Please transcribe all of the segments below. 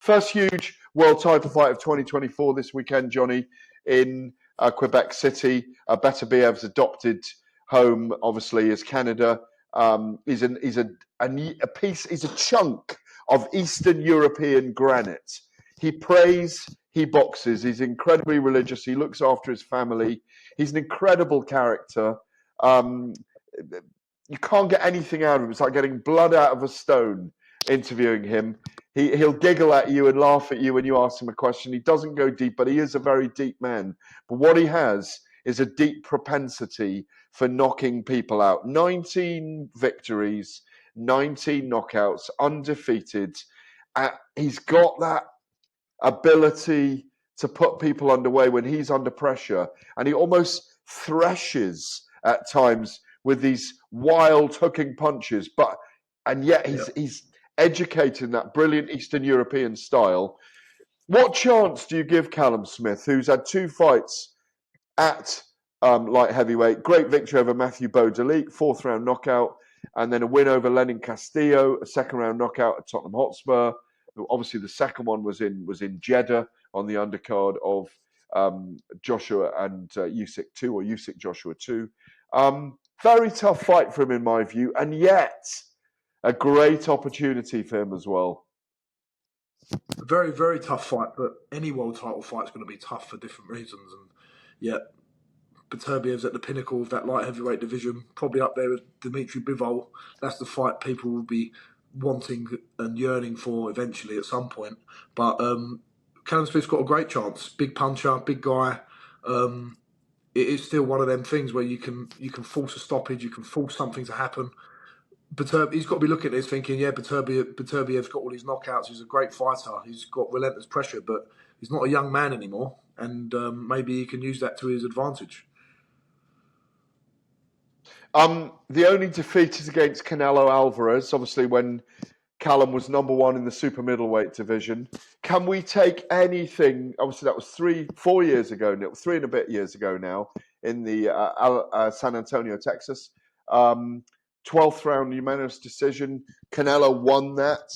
First huge world title fight of 2024 this weekend, Johnny, in Quebec City. Beterbiev's adopted home, obviously, is Canada. He's a chunk of Eastern European granite. He prays, he boxes. He's incredibly religious. He looks after his family. He's an incredible character. You can't get anything out of him. It's like getting blood out of a stone interviewing him. He'll giggle at you and laugh at you when you ask him a question. He doesn't go deep, but he is a very deep man. But what he has is a deep propensity for knocking people out. 19 victories, 19 knockouts, undefeated. He's got that ability to put people underway when he's under pressure, and he almost threshes at times with these wild hooking punches, and yet he's educated in that brilliant Eastern European style. What chance do you give Callum Smith, who's had 2 fights at light heavyweight? Great victory over Matthew Beaudelic, 4th round knockout, and then a win over Lenin Castillo, a 2nd round knockout at Tottenham Hotspur. Obviously, the second one was in Jeddah on the undercard of Joshua and Usyk 2, or Usyk Joshua 2. Very tough fight for him, in my view, and yet a great opportunity for him as well. A very, very tough fight, but any world title fight is going to be tough for different reasons. And yet, Beterbiev's at the pinnacle of that light heavyweight division, probably up there with Dimitri Bivol. That's the fight people will be wanting and yearning for eventually at some point. But Callum Smith's got a great chance. Big puncher, big guy. It is still one of them things where you can force a stoppage, you can force something to happen. He's got to be looking at this thinking, Beterbiev's got all these knockouts. He's a great fighter. He's got relentless pressure, but he's not a young man anymore, and maybe he can use that to his advantage. The only defeat is against Canelo Alvarez, obviously when Callum was number 1 in the super middleweight division. Can we take anything? Obviously, that was 4 years ago now, 3 and a bit years ago now, in the San Antonio, Texas. 12th round unanimous decision. Canelo won that.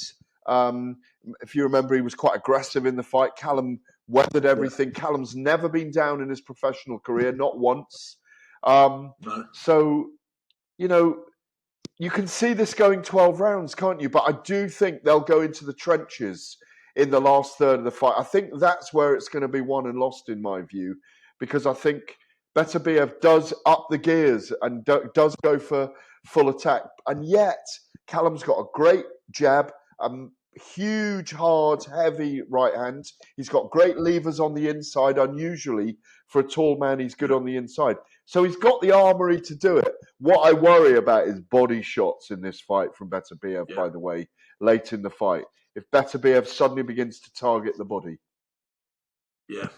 If you remember, he was quite aggressive in the fight. Callum weathered everything. Yeah. Callum's never been down in his professional career, not once. No. So, you can see this going 12 rounds, can't you? But I do think they'll go into the trenches in the last third of the fight. I think that's where it's going to be won and lost, in my view, because I think Beterbiev does up the gears and does go for full attack. And yet, Callum's got a great jab, huge, hard, heavy right hand. He's got great levers on the inside. Unusually, for a tall man, he's good on the inside. So he's got the armory to do it. What I worry about is body shots in this fight from Beterbiev, by the way, late in the fight. If Beterbiev suddenly begins to target the body. Yeah,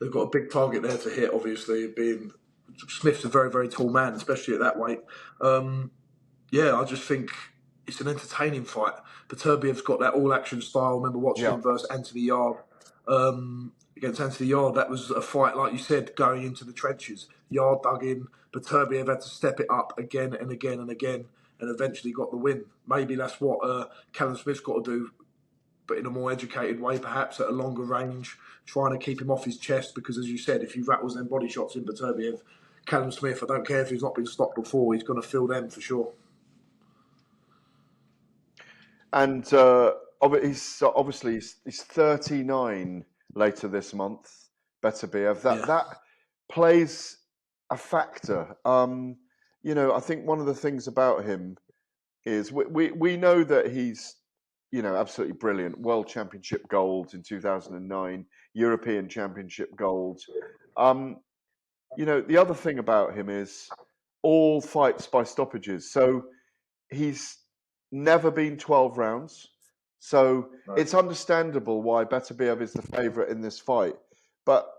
they've got a big target there to hit, obviously, being Smith's a very, very tall man, especially at that weight. I just think it's an entertaining fight. Beterbiev's got that all-action style. I remember watching him versus Anthony Yard. Against Anthony Yard, that was a fight, like you said, going into the trenches. Yard dug in, Beterbiev had to step it up again and again and again, and eventually got the win. Maybe that's what Callum Smith's got to do, but in a more educated way, perhaps at a longer range, trying to keep him off his chest, because as you said, if he rattles them body shots in Beterbiev, Callum Smith, I don't care if he's not been stopped before, he's going to feel them for sure. And he's 39 later this month, Beterbiev. That plays a factor. I think one of the things about him is we know that he's, absolutely brilliant. World Championship gold in 2009, European Championship gold. The other thing about him is all fights by stoppages. So he's never been 12 rounds. So it's understandable why Beterbiev is the favourite in this fight. But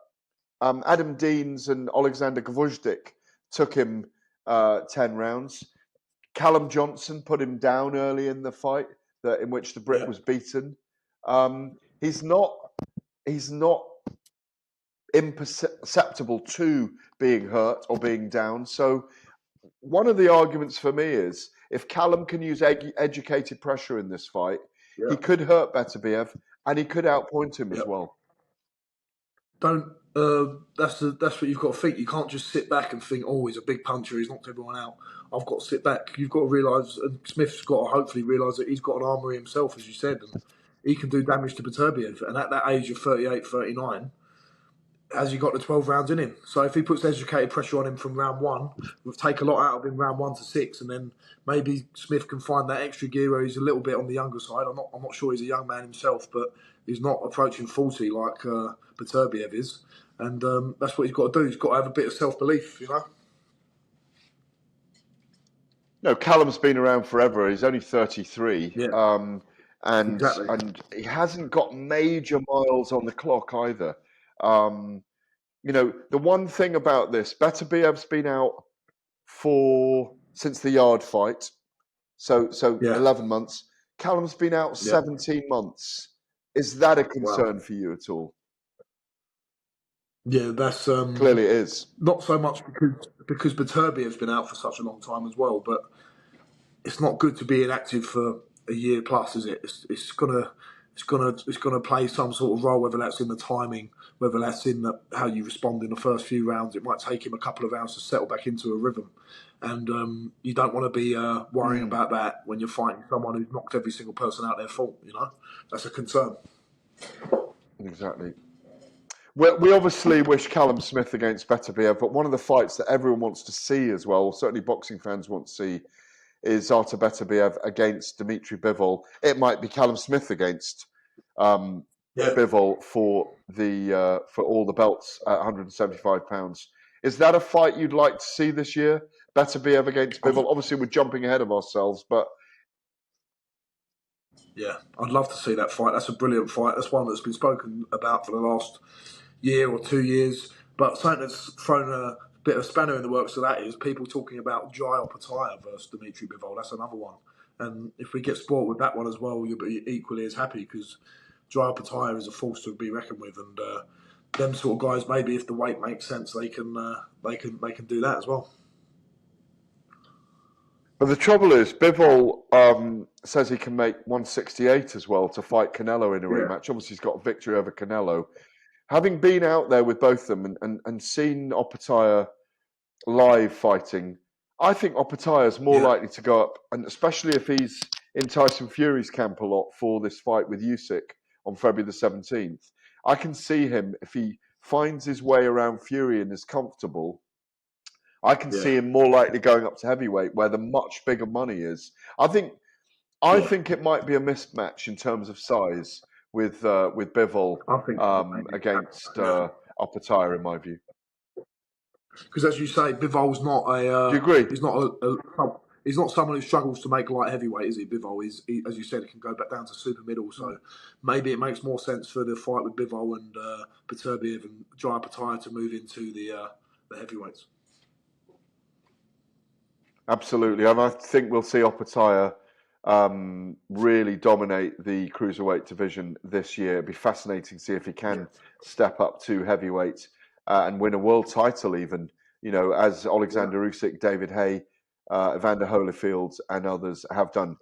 Adam Deans and Alexander Gvozdyk took him 10 rounds. Callum Johnson put him down early in the fight, in which the Brit was beaten. He's not imperceptible to being hurt or being down. So one of the arguments for me is if Callum can use educated pressure in this fight, he could hurt Beterbiev and he could outpoint him as Yep. well. That's what you've got to think. You can't just sit back and think, oh, he's a big puncher, he's knocked everyone out. I've got to sit back. You've got to realise, and Smith's got to hopefully realise that he's got an armoury himself, as you said, and he can do damage to Beterbiev. And at that age of 38, 39, has he got the 12 rounds in him? So if he puts educated pressure on him from round one, we'll take a lot out of him round 1 to 6, and then maybe Smith can find that extra gear where he's a little bit on the younger side. I'm not sure he's a young man himself, but he's not approaching 40 like Beterbiev is, and that's what he's got to do. He's got to have a bit of self-belief, you know. No, Callum's been around forever. He's only 33. Yeah. And Exactly. and he hasn't got major miles on the clock either. You know, the one thing about this, Beterbiev's been out since the Yard fight, so Yeah. 11 months. Callum's been out 17 months. Is that a concern for you at all? Yeah, that's Clearly it is. not so much because Beterbiev's been out for such a long time as well, but it's not good to be inactive for a year plus, is it? It's gonna play some sort of role, whether that's in the timing, whether that's in how you respond in the first few rounds. It might take him a couple of rounds to settle back into a rhythm, and you don't want to be worrying about that when you're fighting someone who's knocked every single person out their fault. You know, that's a concern. Exactly. We obviously wish Callum Smith against Beterbiev, but one of the fights that everyone wants to see as well, certainly boxing fans want to see, is Artur Beterbiev against Dimitri Bivol. It might be Callum Smith against Bivol for all the belts at 175 pounds. Is that a fight you'd like to see this year? Beterbiev against Bivol? Obviously, we're jumping ahead of ourselves, but yeah, I'd love to see that fight. That's a brilliant fight. That's one that's been spoken about for the last year or 2 years. But something that's thrown a bit of spanner in the works of that is people talking about Jai Opataya versus Dimitri Bivol. That's another one. And if we get sport with that one as well, you'll be equally as happy because Jai Opataya is a force to be reckoned with. And them sort of guys, maybe if the weight makes sense, they can do that as well. But the trouble is, Bivol says he can make 168 as well to fight Canelo in a rematch. Obviously, he's got a victory over Canelo. Having been out there with both of them and seen Opataya live fighting, I think Opataya is more likely to go up, and especially if he's in Tyson Fury's camp a lot for this fight with Usyk on February the 17th. I can see him, if he finds his way around Fury and is comfortable, I can see him more likely going up to heavyweight where the much bigger money is. I think it might be a mismatch in terms of size with Bivol against Opataya, in my view. Because as you say, Bivol's not a. Do you agree? He's not he's not someone who struggles to make light heavyweight, is he? Bivol is, as you said, it can go back down to super middle. So maybe it makes more sense for the fight with Bivol and Beterbiev and Jai Opataya to move into the heavyweights. Absolutely, and I think we'll see Opataya really dominate the cruiserweight division this year. It'd be fascinating to see if he can step up to heavyweight and win a world title, even, you know, as Alexander Usyk, David Haye, Evander Holyfield, and others have done.